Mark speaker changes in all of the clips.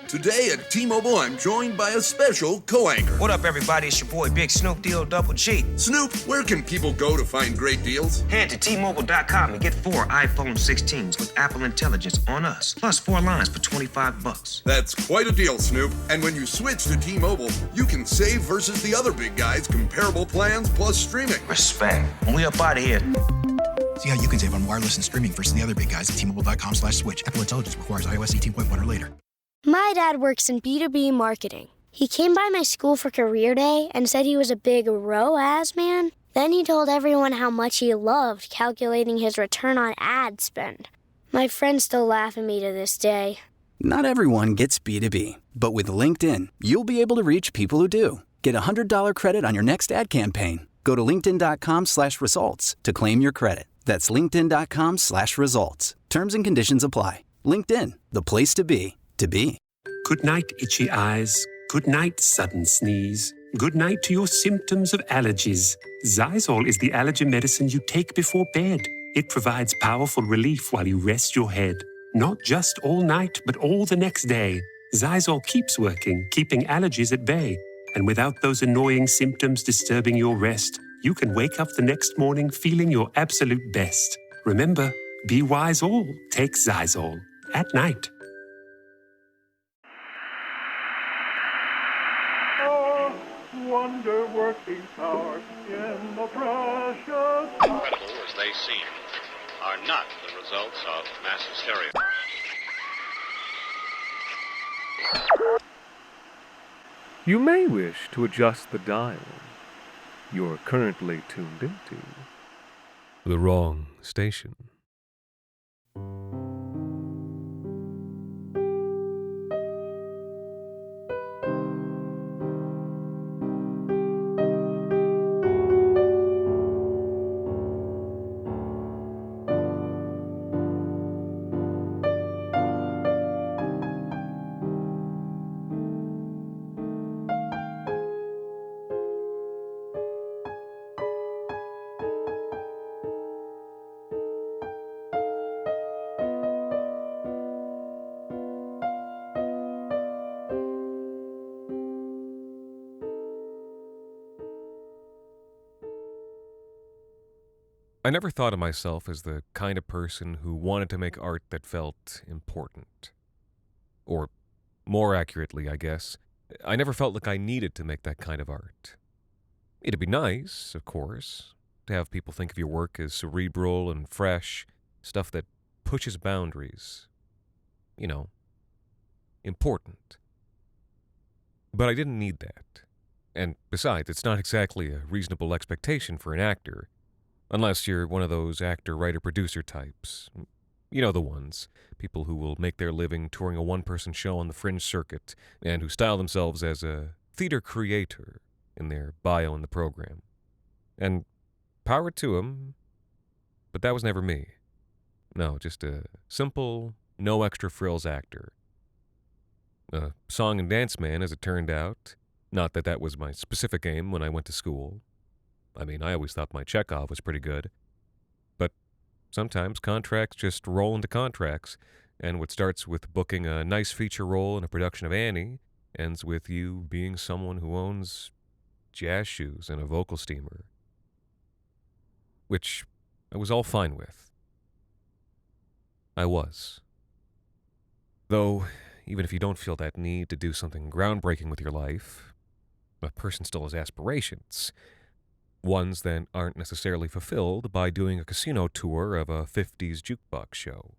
Speaker 1: Today at T-Mobile, I'm joined by a special co-anchor.
Speaker 2: What up, everybody? It's your boy, Big Snoop Deal Double G.
Speaker 1: Snoop, where can people go to find great deals?
Speaker 2: Head to T-Mobile.com and get 4 iPhone 16s with Apple Intelligence on us, plus 4 lines for $25.
Speaker 1: That's quite a deal, Snoop. And when you switch to T-Mobile, you can save versus the other big guys' comparable plans plus streaming.
Speaker 2: Respect. We up out of here.
Speaker 3: See how you can save on wireless and streaming versus the other big guys at T-Mobile.com/switch. Apple Intelligence requires iOS 18.1 or later.
Speaker 4: My dad works in B2B marketing. He came by my school for career day and said he was a big ROAS man. Then he told everyone how much he loved calculating his return on ad spend. My friends still laugh at me to this day.
Speaker 5: Not everyone gets B2B, but with LinkedIn, you'll be able to reach people who do. Get a $100 credit on your next ad campaign. Go to linkedin.com/results to claim your credit. That's linkedin.com/results. Terms and conditions apply. LinkedIn, the place to be.
Speaker 6: Good night, itchy eyes. Good night, sudden sneeze. Good night to your symptoms of allergies. Xyzal is the allergy medicine you take before bed. It provides powerful relief while you rest your head. Not just all night, but all the next day. Xyzal keeps working, keeping allergies at bay. And without those annoying symptoms disturbing your rest, you can wake up the next morning feeling your absolute best. Remember, be wise all. Take Xyzal. At night.
Speaker 7: Wonder-working power in the precious...
Speaker 8: Incredible as they seem, are not the results of mass hysteria.
Speaker 7: You may wish to adjust the dial. You're currently tuned into
Speaker 9: the wrong station. I never thought of myself as the kind of person who wanted to make art that felt important. Or, more accurately, I guess, I never felt like I needed to make that kind of art. It'd be nice, of course, to have people think of your work as cerebral and fresh, stuff that pushes boundaries. You know, important. But I didn't need that. And besides, it's not exactly a reasonable expectation for an actor. Unless you're one of those actor, writer, producer types. You know the ones. People who will make their living touring a one-person show on the fringe circuit and who style themselves as a theater creator in their bio in the program. And power to them, but that was never me. No, just a simple, no extra frills actor. A song and dance man, as it turned out. Not that that was my specific aim when I went to school. I mean, I always thought my Chekhov was pretty good. But sometimes contracts just roll into contracts, and what starts with booking a nice feature role in a production of Annie ends with you being someone who owns jazz shoes and a vocal steamer. Which I was all fine with. I was. Though, even if you don't feel that need to do something groundbreaking with your life, a person still has aspirations. Ones that aren't necessarily fulfilled by doing a casino tour of a 50s jukebox show.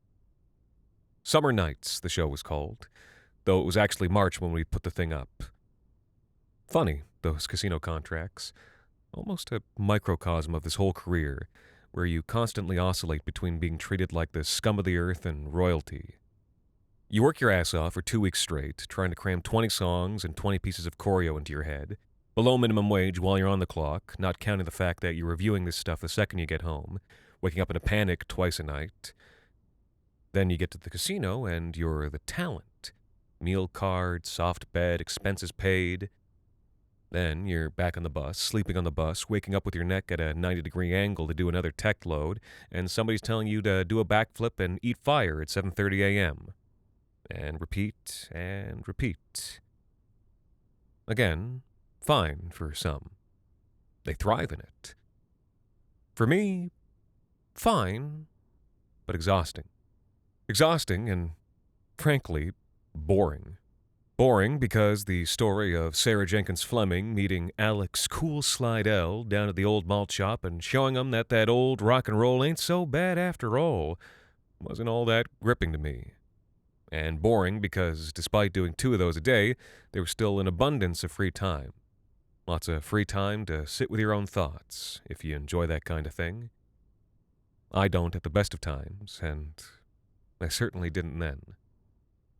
Speaker 9: Summer Nights, the show was called, though it was actually March when we put the thing up. Funny, those casino contracts. Almost a microcosm of this whole career, where you constantly oscillate between being treated like the scum of the earth and royalty. You work your ass off for 2 weeks straight, trying to cram 20 songs and 20 pieces of choreo into your head, below minimum wage while you're on the clock, not counting the fact that you're reviewing this stuff the second you get home, waking up in a panic twice a night. Then you get to the casino and you're the talent. Meal card, soft bed, expenses paid. Then you're back on the bus, sleeping on the bus, waking up with your neck at a 90-degree angle to do another tech load, and somebody's telling you to do a backflip and eat fire at 7:30 a.m. and repeat and repeat. Again, fine for some. They thrive in it. For me, fine, but exhausting. Exhausting and, frankly, boring. Boring because the story of Sarah Jenkins Fleming meeting Alex Cool Slidell down at the old malt shop and showing him that old rock and roll ain't so bad after all wasn't all that gripping to me. And boring because despite doing 2 of those a day, there was still an abundance of free time. Lots of free time to sit with your own thoughts, if you enjoy that kind of thing. I don't at the best of times, and I certainly didn't then.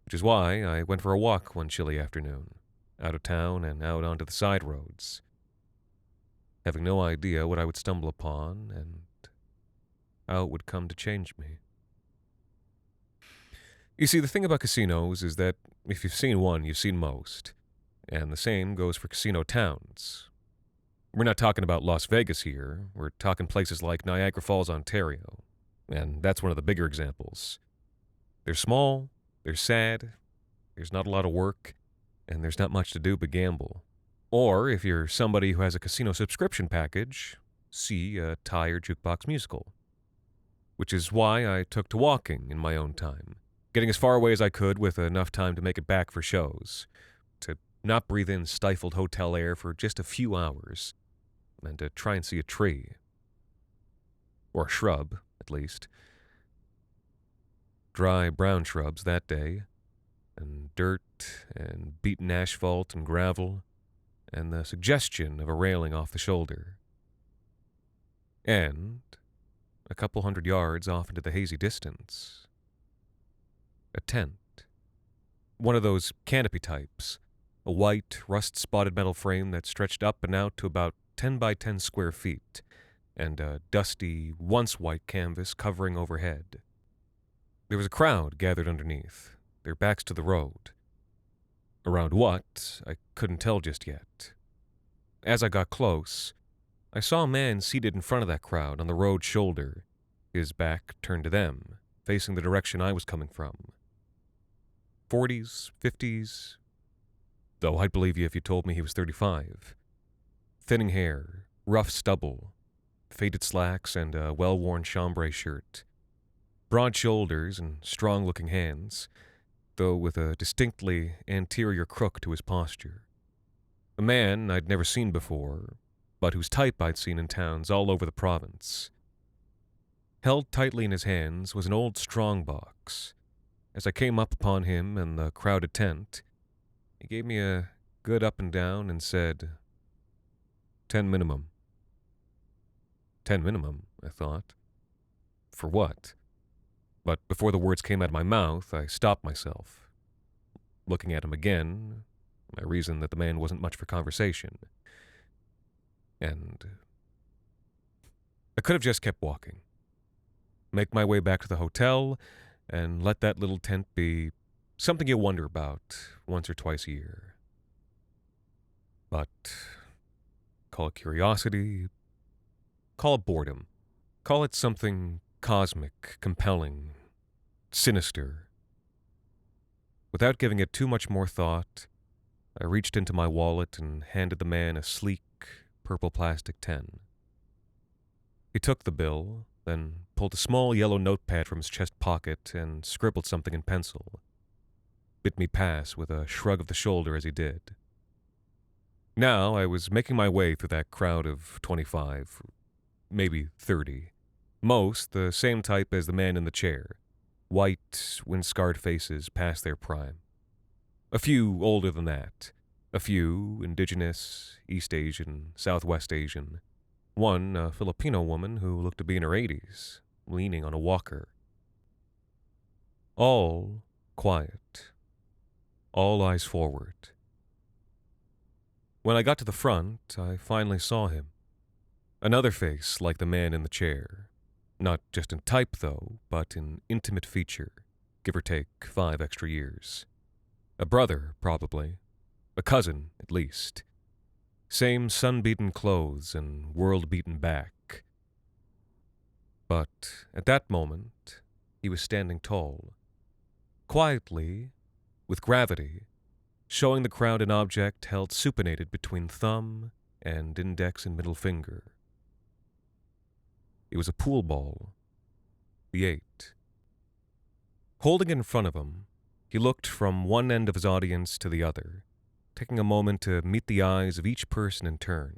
Speaker 9: Which is why I went for a walk one chilly afternoon, out of town and out onto the side roads, having no idea what I would stumble upon and how it would come to change me. You see, the thing about casinos is that if you've seen one, you've seen most, and the same goes for casino towns. We're not talking about Las Vegas here, we're talking places like Niagara Falls, Ontario, and that's one of the bigger examples. They're small, they're sad, there's not a lot of work, and there's not much to do but gamble. Or, if you're somebody who has a casino subscription package, see a Thai or jukebox musical. Which is why I took to walking in my own time, getting as far away as I could with enough time to make it back for shows, to not breathe in stifled hotel air for just a few hours, and to try and see a tree. Or a shrub, at least. Dry brown shrubs that day, and dirt, and beaten asphalt and gravel, and the suggestion of a railing off the shoulder. And, a couple 100 yards off into the hazy distance, a tent. One of those canopy types, a white, rust-spotted metal frame that stretched up and out to about 10 by 10 square feet, and a dusty, once-white canvas covering overhead. There was a crowd gathered underneath, their backs to the road. Around what, I couldn't tell just yet. As I got close, I saw a man seated in front of that crowd on the road shoulder, his back turned to them, facing the direction I was coming from. 40s, 50s, though I'd believe you if you told me he was 35. Thinning hair, rough stubble, faded slacks, and a well-worn chambray shirt. Broad shoulders and strong-looking hands, though with a distinctly anterior crook to his posture. A man I'd never seen before, but whose type I'd seen in towns all over the province. Held tightly in his hands was an old strong-box. As I came up upon him and the crowded tent, he gave me a good up and down and said, 10 minimum. 10 minimum, I thought. For what? But before the words came out of my mouth, I stopped myself. Looking at him again, I reasoned that the man wasn't much for conversation. And I could have just kept walking. Make my way back to the hotel, and let that little tent be something you wonder about once or twice a year. But call it curiosity, call it boredom, call it something cosmic, compelling, sinister. Without giving it too much more thought, I reached into my wallet and handed the man a sleek, purple plastic 10. He took the bill, then pulled a small yellow notepad from his chest pocket and scribbled something in pencil. Bid me pass with a shrug of the shoulder as he did. Now I was making my way through that crowd of 25, maybe 30. Most the same type as the man in the chair. White, wind-scarred faces past their prime. A few older than that. A few indigenous, East Asian, Southwest Asian. One a Filipino woman who looked to be in her 80s, leaning on a walker. All quiet. All eyes forward. When I got to the front, I finally saw him. Another face like the man in the chair. Not just in type, though, but in intimate feature, give or take 5 extra years. A brother, probably. A cousin, at least. Same sun-beaten clothes and world-beaten back. But at that moment, he was standing tall. quietly, with gravity, showing the crowd an object held supinated between thumb and index and middle finger. It was a pool ball, the 8. Holding it in front of him, he looked from one end of his audience to the other, taking a moment to meet the eyes of each person in turn.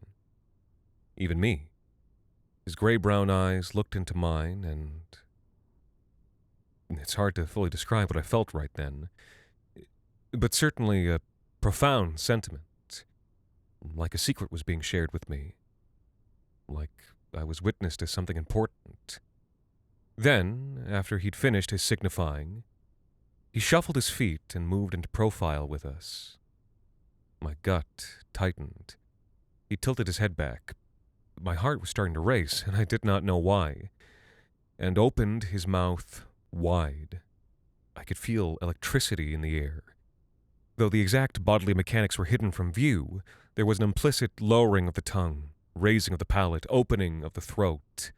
Speaker 9: Even me. His gray-brown eyes looked into mine, and it's hard to fully describe what I felt right then, but certainly a profound sentiment, like a secret was being shared with me, like I was witness to something important. Then, after he'd finished his signifying, he shuffled his feet and moved into profile with us. My gut tightened. He tilted his head back. My heart was starting to race, and I did not know why, and opened his mouth wide. I could feel electricity in the air. Though the exact bodily mechanics were hidden from view, there was an implicit lowering of the tongue, raising of the palate, opening of the throat.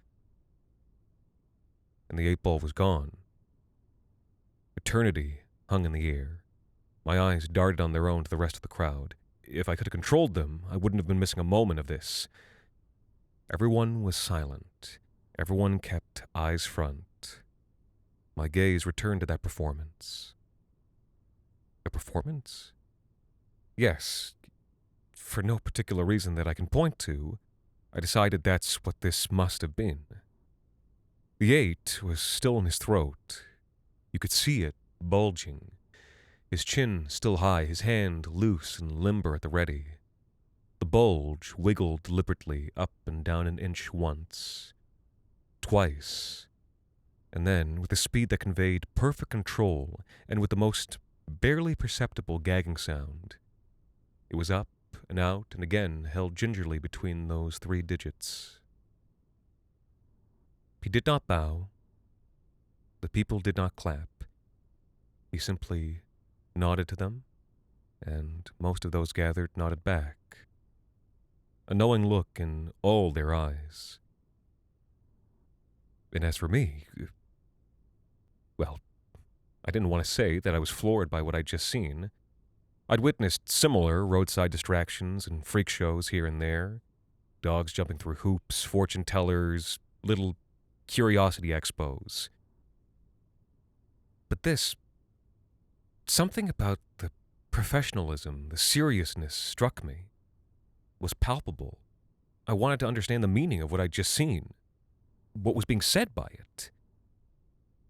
Speaker 9: And the 8-ball was gone. Eternity hung in the air. My eyes darted on their own to the rest of the crowd. If I could have controlled them, I wouldn't have been missing a moment of this. Everyone was silent. Everyone kept eyes front. My gaze returned to that performance. A performance? Yes. For no particular reason that I can point to, I decided that's what this must have been. The 8 was still in his throat. You could see it bulging. His chin still high, his hand loose and limber at the ready. The bulge wiggled deliberately up and down an inch once, twice, and then, with a speed that conveyed perfect control and with the most barely perceptible gagging sound, it was up and out and again held gingerly between those 3 digits. He did not bow. The people did not clap. He simply nodded to them, and most of those gathered nodded back. A knowing look in all their eyes. And as for me, well, I didn't want to say that I was floored by what I'd just seen. I'd witnessed similar roadside distractions and freak shows here and there. Dogs jumping through hoops, fortune tellers, little curiosity expos. But this, something about the professionalism, the seriousness struck me, was palpable. I wanted to understand the meaning of what I'd just seen, what was being said by it.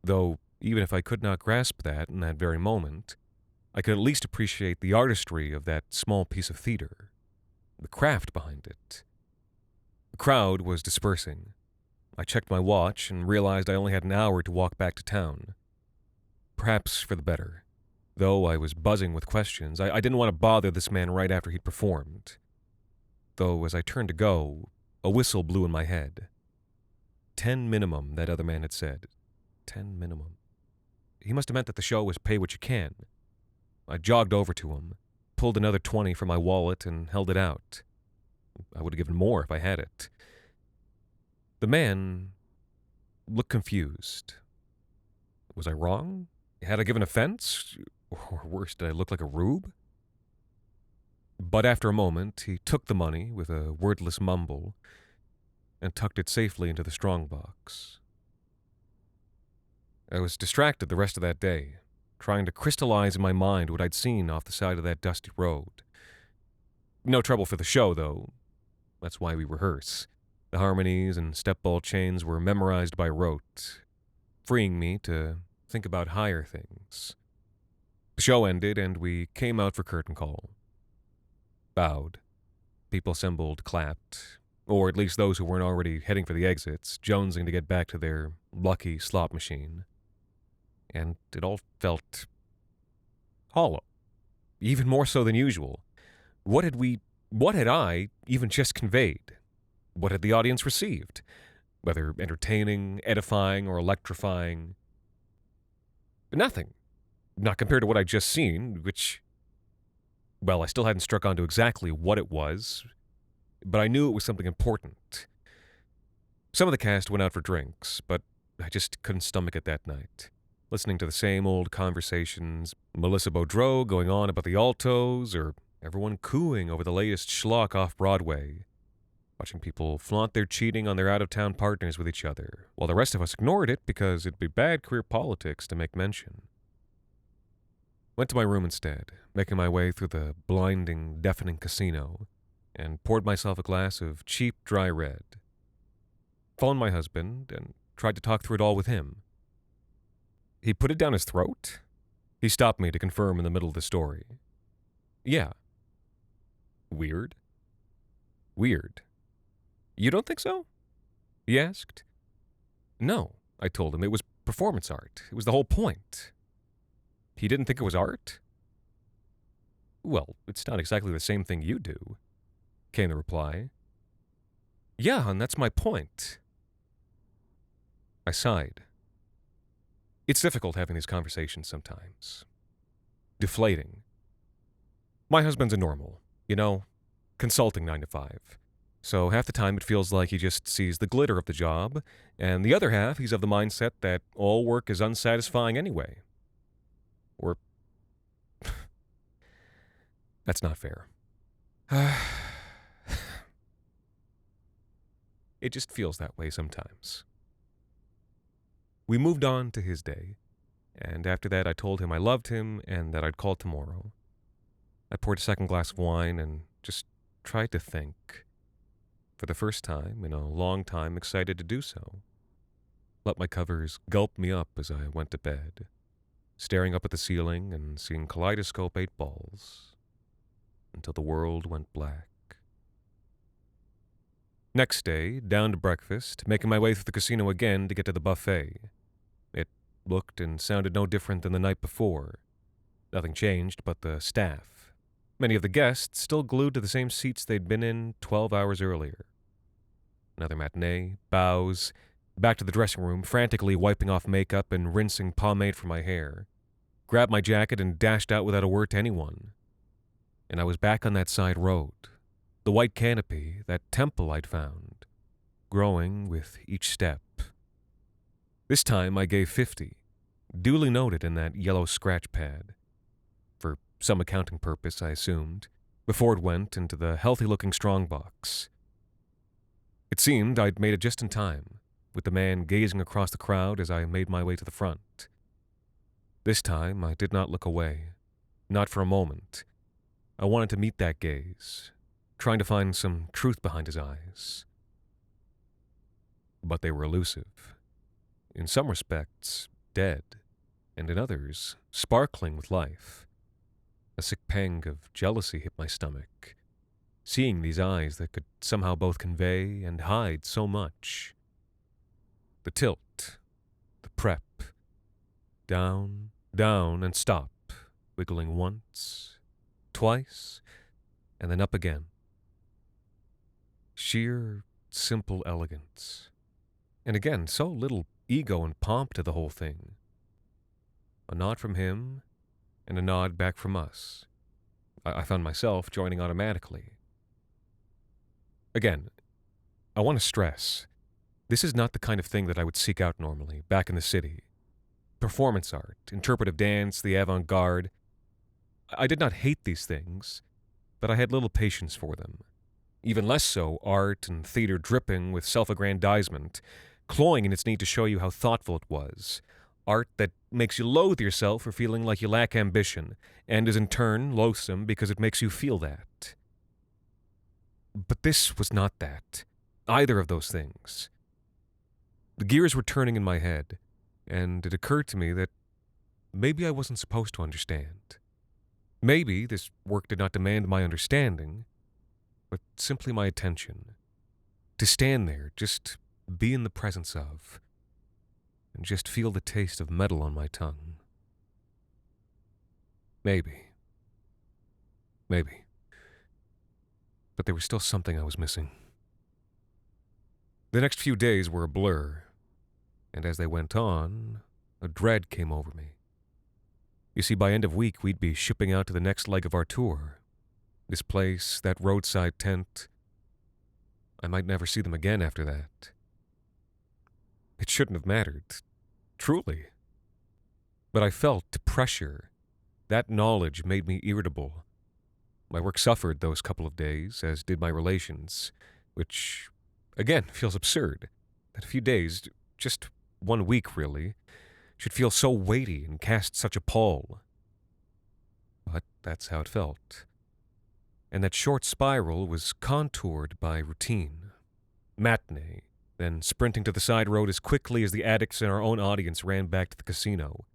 Speaker 9: Though, even if I could not grasp that in that very moment, I could at least appreciate the artistry of that small piece of theater, the craft behind it. The crowd was dispersing. I checked my watch and realized I only had an hour to walk back to town. Perhaps for the better. Though I was buzzing with questions, I didn't want to bother this man right after he'd performed. Though as I turned to go, a whistle blew in my head. 10 minimum, that other man had said. 10 minimum. He must have meant that the show was pay what you can. I jogged over to him, pulled another 20 from my wallet, and held it out. I would have given more if I had it. The man looked confused. Was I wrong? Had I given offense? Or worse, did I look like a rube? But after a moment, he took the money with a wordless mumble and tucked it safely into the strongbox. I was distracted the rest of that day, trying to crystallize in my mind what I'd seen off the side of that dusty road. No trouble for the show, though. That's why we rehearse. The harmonies and step ball chains were memorized by rote, freeing me to think about higher things. The show ended, and we came out for curtain call. Bowed. People assembled, clapped, or at least those who weren't already heading for the exits, jonesing to get back to their lucky slot machine. And it all felt hollow, even more so than usual. What had I even just conveyed? What had the audience received? Whether entertaining, edifying, or electrifying? Nothing. Not compared to what I'd just seen, which, well, I still hadn't struck onto exactly what it was, but I knew it was something important. Some of the cast went out for drinks, but I just couldn't stomach it that night. listening to the same old conversations, Melissa Boudreau going on about the altos, or everyone cooing over the latest schlock off Broadway, watching people flaunt their cheating on their out-of-town partners with each other, while the rest of us ignored it because it'd be bad career politics to make mention. Went to my room instead, making my way through the blinding, deafening casino, and poured myself a glass of cheap, dry red. Phoned my husband and tried to talk through it all with him. He put it down his throat? He stopped me to confirm in the middle of the story. Yeah. Weird? Weird. You don't think so? He asked. No, I told him. It was performance art. It was the whole point. He didn't think it was art? Well, it's not exactly the same thing you do, came the reply. Yeah, and that's my point. I sighed. It's difficult having these conversations sometimes. Deflating. My husband's a normal, consulting 9 to 5. So half the time it feels like he just sees the glitter of the job, and the other half he's of the mindset that all work is unsatisfying anyway. Or... That's not fair. It just feels that way sometimes. We moved on to his day, and after that I told him I loved him and that I'd call tomorrow. I poured a second glass of wine and just tried to think. For the first time in a long time, excited to do so. Let my covers gulp me up as I went to bed, staring up at the ceiling and seeing kaleidoscope 8 balls, until the world went black. Next day, down to breakfast, making my way through the casino again to get to the buffet. It looked and sounded no different than the night before. Nothing changed but the staff. Many of the guests still glued to the same seats they'd been in 12 hours earlier. Another matinee, bows, back to the dressing room, frantically wiping off makeup and rinsing pomade from my hair. Grabbed my jacket and dashed out without a word to anyone. And I was back on that side road. The white canopy, that temple I'd found, growing with each step. This time I gave 50, duly noted in that yellow scratch pad. For some accounting purpose, I assumed, before it went into the healthy-looking strongbox. It seemed I'd made it just in time, with the man gazing across the crowd as I made my way to the front. This time I did not look away, not for a moment. I wanted to meet that gaze, trying to find some truth behind his eyes. But they were elusive. In some respects, dead, and in others, sparkling with life. A sick pang of jealousy hit my stomach, seeing these eyes that could somehow both convey and hide so much. The tilt, the prep, down, down, and stop, wiggling once, twice, and then up again. Sheer, simple elegance. And again, so little ego and pomp to the whole thing. A nod from him, and a nod back from us. I found myself joining automatically. Again, I want to stress, this is not the kind of thing that I would seek out normally, back in the city. Performance art, interpretive dance, the avant-garde. I did not hate these things, but I had little patience for them. Even less so art and theater dripping with self-aggrandizement, cloying in its need to show you how thoughtful it was. Art that makes you loathe yourself for feeling like you lack ambition, and is in turn loathsome because it makes you feel that. But this was not that. Either of those things. The gears were turning in my head, and it occurred to me that maybe I wasn't supposed to understand. Maybe this work did not demand my understanding, but simply my attention. To stand there, just be in the presence of, and just feel the taste of metal on my tongue. Maybe. But there was still something I was missing. The next few days were a blur, and as they went on, a dread came over me. You see, by end of week, we'd be shipping out to the next leg of our tour. This place, that roadside tent. I might never see them again after that. It shouldn't have mattered. Truly. But I felt pressure. That knowledge made me irritable. My work suffered those couple of days, as did my relations, which, again, feels absurd. That a few days, just 1 week really, should feel so weighty and cast such a pall. But that's how it felt. And that short spiral was contoured by routine. Matinee, then sprinting to the side road as quickly as the addicts in our own audience ran back to the casino,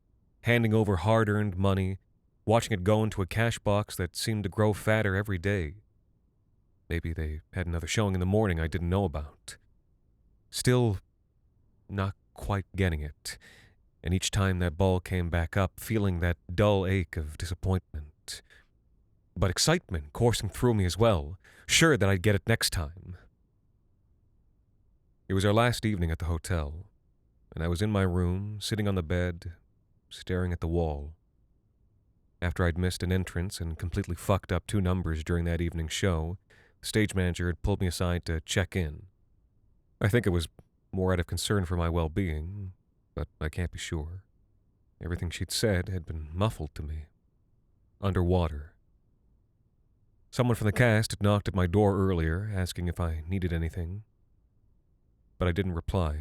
Speaker 9: handing over hard-earned money, watching it go into a cash box that seemed to grow fatter every day. Maybe they had another showing in the morning I didn't know about. Still, not quite getting it, and each time that ball came back up, feeling that dull ache of disappointment. But excitement coursing through me as well, sure that I'd get it next time. It was our last evening at the hotel, and I was in my room, sitting on the bed, staring at the wall. After I'd missed an entrance and completely fucked up 2 numbers during that evening's show, the stage manager had pulled me aside to check in. I think it was more out of concern for my well-being, but I can't be sure. Everything she'd said had been muffled to me. Underwater. Someone from the cast had knocked at my door earlier, asking if I needed anything. But I didn't reply.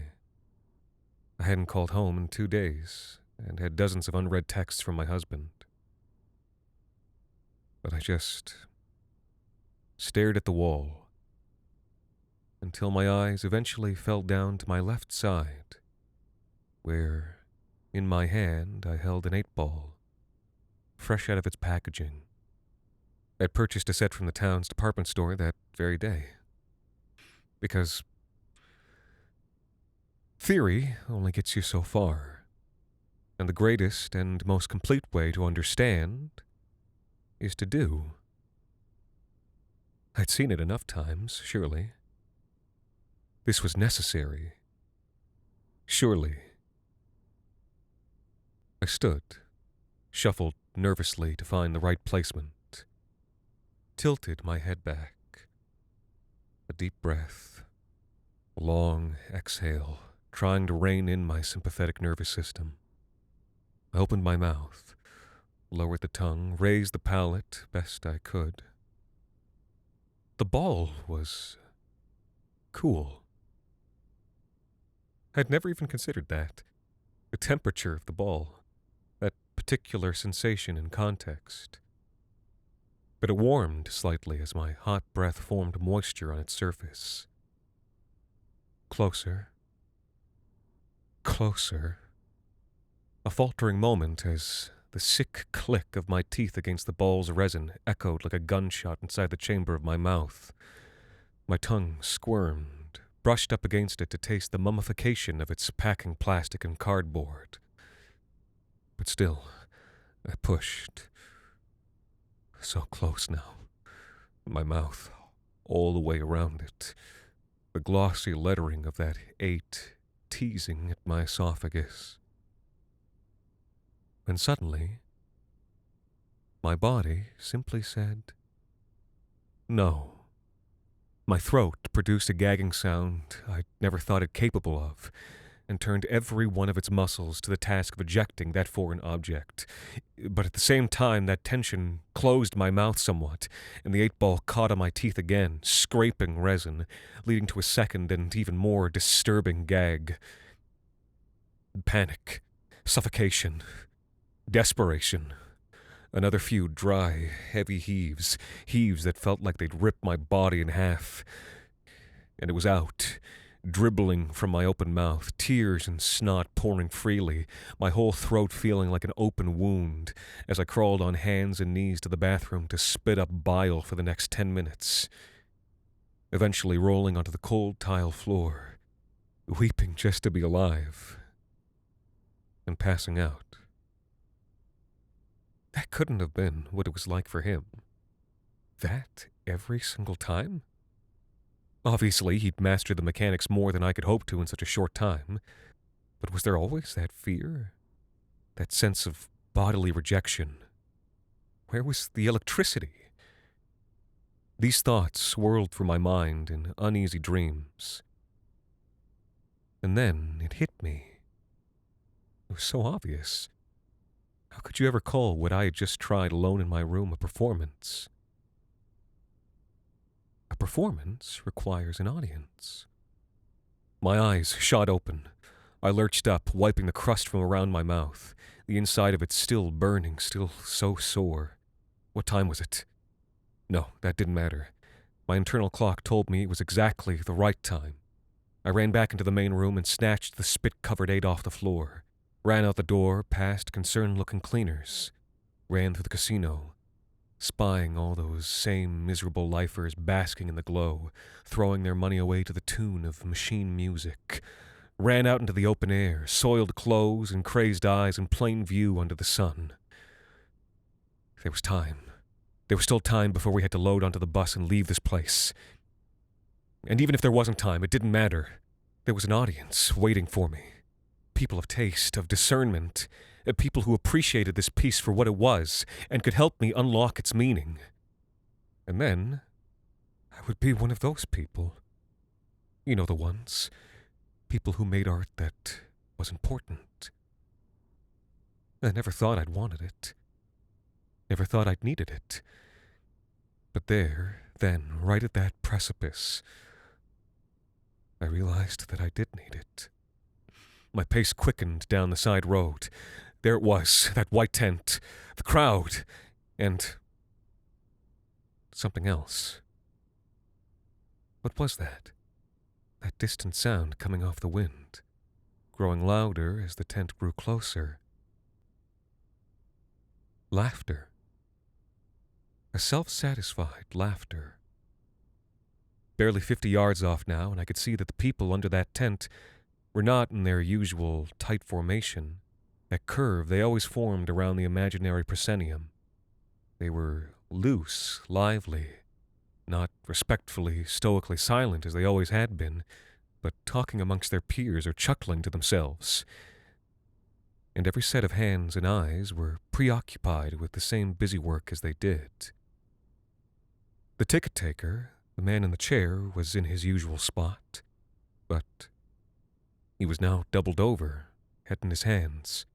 Speaker 9: I hadn't called home in 2 days, and had dozens of unread texts from my husband. But I just stared at the wall, until my eyes eventually fell down to my left side, where, in my hand, I held an 8-ball, fresh out of its packaging. I'd purchased a set from the town's department store that very day. Because theory only gets you so far, and the greatest and most complete way to understand is to do. I'd seen it enough times, surely. This was necessary. Surely. I stood, shuffled nervously to find the right placement, tilted my head back. A deep breath, a long exhale, trying to rein in my sympathetic nervous system. I opened my mouth, lowered the tongue, raised the palate best I could. The ball was cool. I'd never even considered that. The temperature of the ball, that particular sensation in context. But it warmed slightly as my hot breath formed moisture on its surface. Closer. Closer. A faltering moment as the sick click of my teeth against the ball's resin echoed like a gunshot inside the chamber of my mouth. My tongue squirmed, brushed up against it to taste the mummification of its packing plastic and cardboard. But still, I pushed. So close now. My mouth, all the way around it. The glossy lettering of that 8 teasing at my esophagus. And suddenly, my body simply said, no. My throat produced a gagging sound I'd never thought it capable of, and turned every one of its muscles to the task of ejecting that foreign object. But at the same time, that tension closed my mouth somewhat, and the 8-ball caught on my teeth again, scraping resin, leading to a second and even more disturbing gag. Panic, suffocation, desperation. Another few dry, heavy heaves that felt like they'd rip my body in half. And it was out, dribbling from my open mouth, tears and snot pouring freely, my whole throat feeling like an open wound as I crawled on hands and knees to the bathroom to spit up bile for the next 10 minutes. Eventually rolling onto the cold tile floor, weeping just to be alive, and passing out. That couldn't have been what it was like for him. That every single time? Obviously, he'd mastered the mechanics more than I could hope to in such a short time. But was there always that fear? That sense of bodily rejection? Where was the electricity? These thoughts swirled through my mind in uneasy dreams. And then it hit me. It was so obvious. How could you ever call what I had just tried alone in my room a performance? A performance requires an audience. My eyes shot open. I lurched up, wiping the crust from around my mouth, the inside of it still burning, still so sore. What time was it? No, that didn't matter. My internal clock told me it was exactly the right time. I ran back into the main room and snatched the spit-covered 8 off the floor, ran out the door past concerned-looking cleaners, ran through the casino, spying all those same miserable lifers basking in the glow, throwing their money away to the tune of machine music, ran out into the open air, soiled clothes and crazed eyes in plain view under the sun. There was time. There was still time before we had to load onto the bus and leave this place. And even if there wasn't time, it didn't matter. There was an audience waiting for me. People of taste, of discernment, people who appreciated this piece for what it was and could help me unlock its meaning. And then, I would be one of those people. You know the ones. People who made art that was important. I never thought I'd wanted it. Never thought I'd needed it. But there, then, right at that precipice, I realized that I did need it. My pace quickened down the side road. There it was, that white tent, the crowd, and something else. What was that? That distant sound coming off the wind, growing louder as the tent grew closer. Laughter. A self-satisfied laughter. Barely 50 yards off now, and I could see that the people under that tent were not in their usual tight formation, that curve they always formed around the imaginary proscenium. They were loose, lively, not respectfully, stoically silent as they always had been, but talking amongst their peers or chuckling to themselves. And every set of hands and eyes were preoccupied with the same busy work as they did. The ticket taker, the man in the chair, was in his usual spot, but he was now doubled over, head in his hands,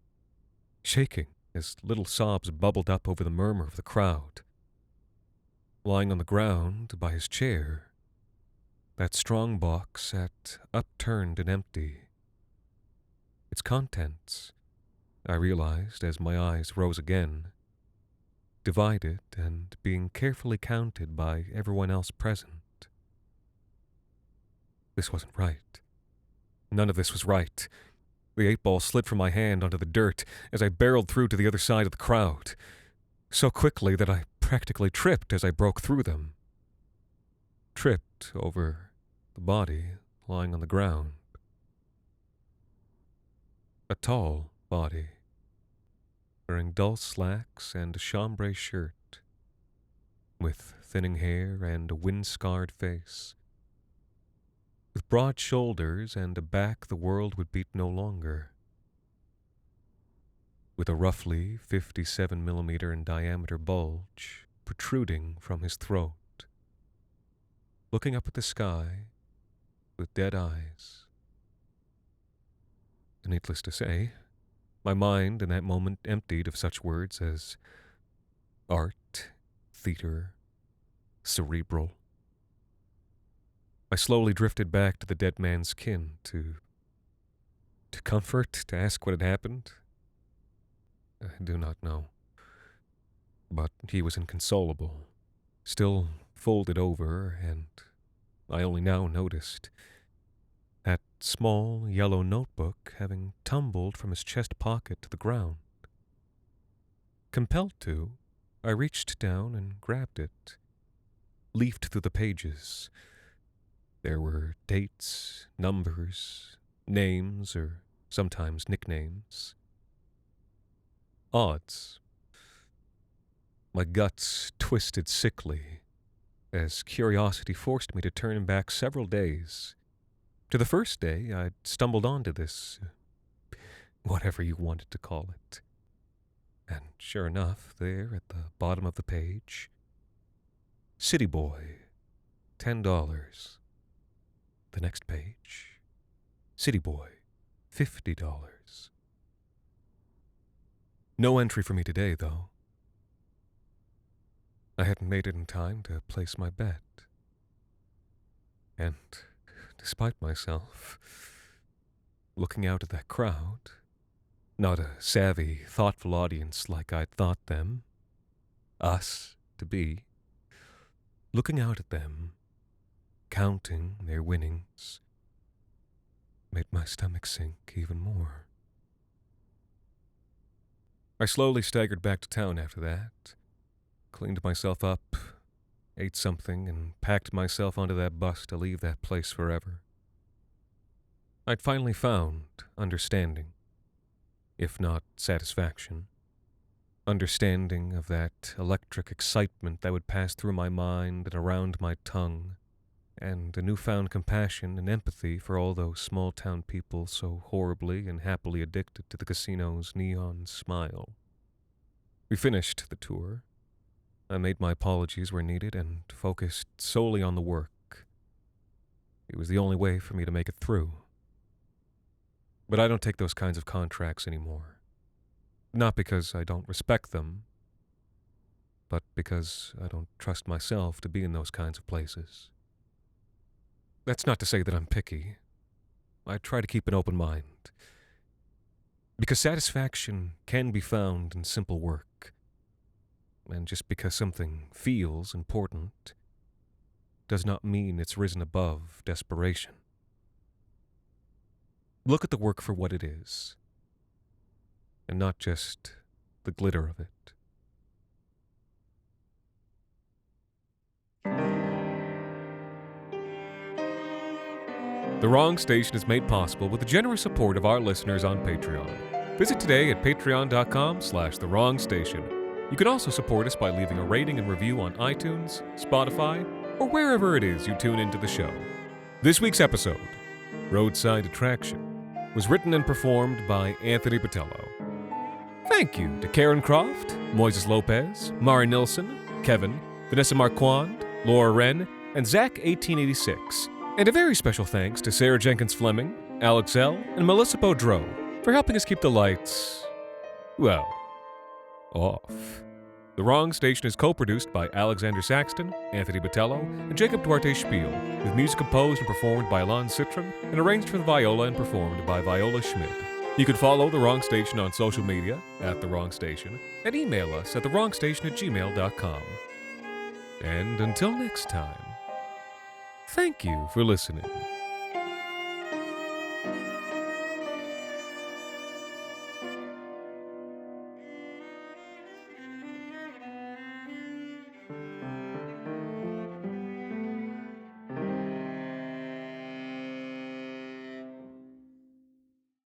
Speaker 9: shaking as little sobs bubbled up over the murmur of the crowd. Lying on the ground by his chair, that strong box sat upturned and empty. Its contents, I realized as my eyes rose again, divided and being carefully counted by everyone else present. This wasn't right. None of this was right. The 8-ball slid from my hand onto the dirt as I barreled through to the other side of the crowd, so quickly that I practically tripped as I broke through them. Tripped over the body lying on the ground. A tall body, wearing dull slacks and a chambray shirt, with thinning hair and a wind-scarred face, with broad shoulders and a back the world would beat no longer, with a roughly 57mm in diameter bulge protruding from his throat, looking up at the sky with dead eyes. Needless to say, my mind in that moment emptied of such words as art, theater, cerebral. I slowly drifted back to the dead man's kin to comfort, to ask what had happened. I do not know. But he was inconsolable, still folded over, and I only now noticed that small yellow notebook having tumbled from his chest pocket to the ground. Compelled to, I reached down and grabbed it, leafed through the pages. There were dates, numbers, names, or sometimes nicknames. Odds. My guts twisted sickly as curiosity forced me to turn back several days to the first day I'd stumbled onto this, whatever you wanted to call it. And sure enough, there at the bottom of the page, City Boy, $10. The next page, City Boy, $50. No entry for me today, though. I hadn't made it in time to place my bet. And, despite myself, looking out at that crowd, not a savvy, thoughtful audience like I'd thought them, us, to be, looking out at them, counting their winnings, made my stomach sink even more. I slowly staggered back to town after that, cleaned myself up, ate something, and packed myself onto that bus to leave that place forever. I'd finally found understanding, if not satisfaction. Understanding of that electric excitement that would pass through my mind and around my tongue, and a newfound compassion and empathy for all those small-town people so horribly and happily addicted to the casino's neon smile. We finished the tour. I made my apologies where needed and focused solely on the work. It was the only way for me to make it through. But I don't take those kinds of contracts anymore. Not because I don't respect them, but because I don't trust myself to be in those kinds of places. That's not to say that I'm picky. I try to keep an open mind. Because satisfaction can be found in simple work. And just because something feels important does not mean it's risen above desperation. Look at the work for what it is, and not just the glitter of it. The Wrong Station is made possible with the generous support of our listeners on Patreon. Visit today at patreon.com/thewrongstation. You can also support us by leaving a rating and review on iTunes, Spotify, or wherever it is you tune into the show. This week's episode, Roadside Attraction, was written and performed by Anthony Botello. Thank you to Karen Croft, Moises Lopez, Mari Nilsson, Kevin, Vanessa Marquand, Laura Wren, and Zach1886. And a very special thanks to Sarah Jenkins Fleming, Alex L., and Melissa Beaudreau for helping us keep the lights, well, off. The Wrong Station is co-produced by Alexander Saxton, Anthony Botello, and Jacob Duarte Spiel, with music composed and performed by Alon Citron, and arranged for the viola and performed by Viola Schmidt. You can follow The Wrong Station on social media, @The Wrong Station, and email us at thewrongstation@gmail.com. And until next time, thank you for listening.